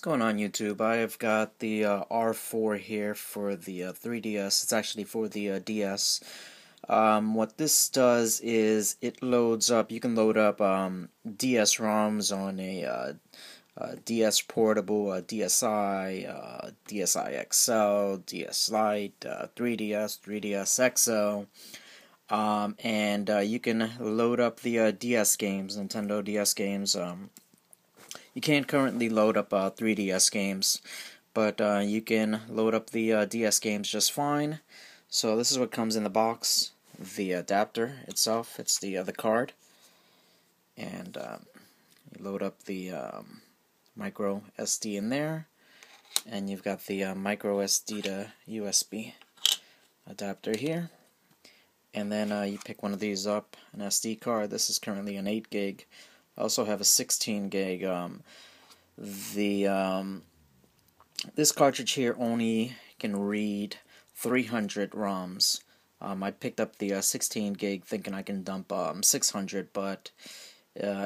going on YouTube? I've got the R4 here for the 3DS. It's actually for the DS. What this does is it loads up, you can load up DS ROMs on a DS Portable, DSi, DSi XL, DS Lite, 3DS, 3DS XL. And you can load up the DS games, Nintendo DS games. You can't currently load up 3DS games, but you can load up the DS games just fine. So this is what comes in the box. The adapter itself, it's the card, and you load up the micro SD in there, and you've got the micro SD to USB adapter here. And then you pick one of these up, an SD card. This is currently an 8 gig. I also have a 16 gig. This cartridge here only can read 300 ROMs. I picked up the 16 gig thinking I can dump 600, but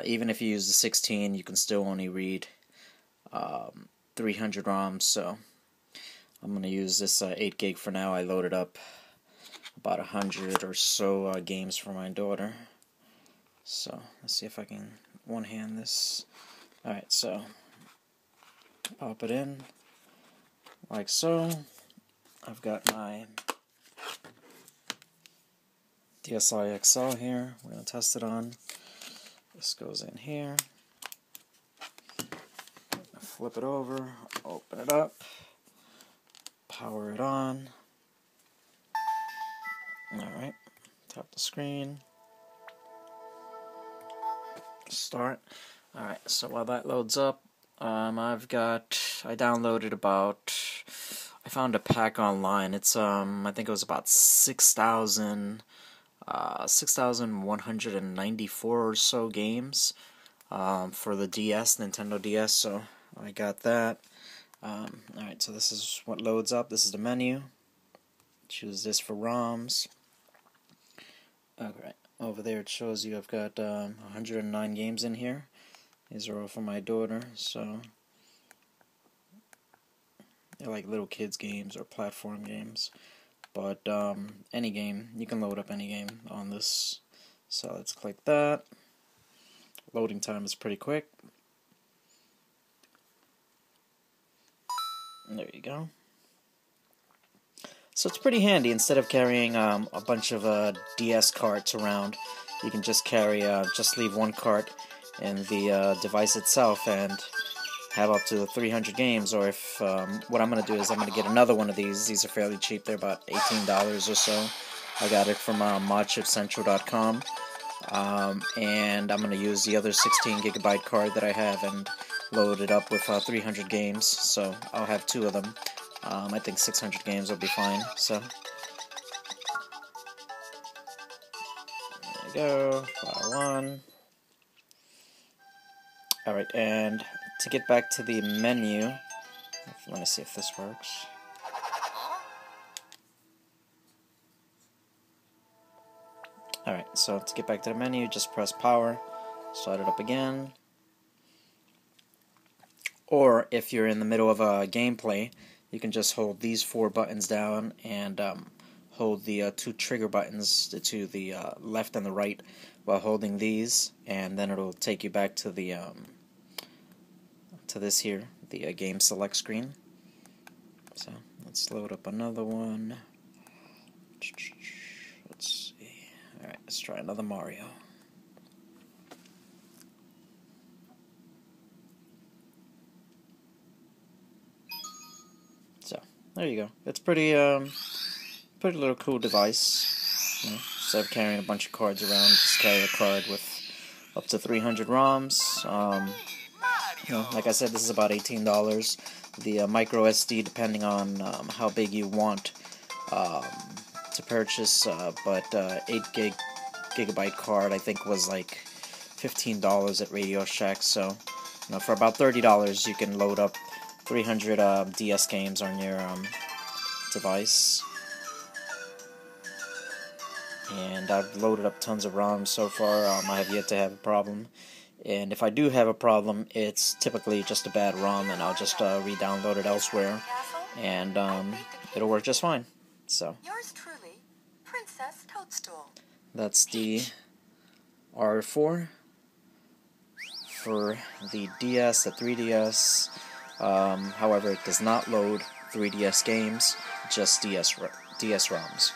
even if you use the 16, you can still only read 300 ROMs. So I'm gonna use this 8 gig for now. I loaded up about 100 or so games for my daughter. So let's see if I can one-hand this. Alright, so pop it in like so. I've got my DSi XL here. We're going to test it on. This goes in here. Flip it over, open it up, power it on. Alright, tap the screen. Start. Alright, so while that loads up, I downloaded I found a pack online. It's I think it was about 6,194 or so games for the DS, Nintendo DS. So I got that. Alright, so this is what loads up. This is the menu. Choose this for ROMs. Alright, over there it shows you I've got 109 games in here. These are all for my daughter, so they're like little kids games or platform games. But any game, you can load up any game on this. So let's click that. Loading time is pretty quick. There you go. So it's pretty handy. Instead of carrying a bunch of DS carts around, you can just carry, just leave one cart in the device itself and have up to 300 games. Or if what I'm going to do is I'm going to get another one of these. These are fairly cheap. They're about $18 or so. I got it from modchipcentral.com. And I'm going to use the other 16 gigabyte card that I have and load it up with 300 games. So I'll have two of them. I think 600 games will be fine. So there you go. File 1. Alright, and to get back to the menu, let me see if this works. Alright, so to get back to the menu, just press power, start it up again. Or if you're in the middle of a gameplay, you can just hold these 4 buttons down and hold the 2 trigger buttons to the left and the right while holding these, and then it'll take you back to the to this here, the game select screen. So let's load up another one. Let's see. Alright, let's try another Mario. So there you go. It's pretty little cool device. You know, instead of carrying a bunch of cards around, just carry a card with up to 300 ROMs. You know, like I said, this is about $18. The micro SD, depending on how big you want to purchase, but 8 gigabyte card I think was like $15 at Radio Shack. So, you know, for about $30 you can load up 300 DS games on your device. And I've loaded up tons of ROMs so far. I have yet to have a problem And if I do have a problem, it's typically just a bad ROM, and I'll just re-download it elsewhere, and it'll work just fine. So Yours truly, Princess Toadstool. that's the R4 for the DS, the 3DS. However, it does not load 3DS games, just DS ROMs.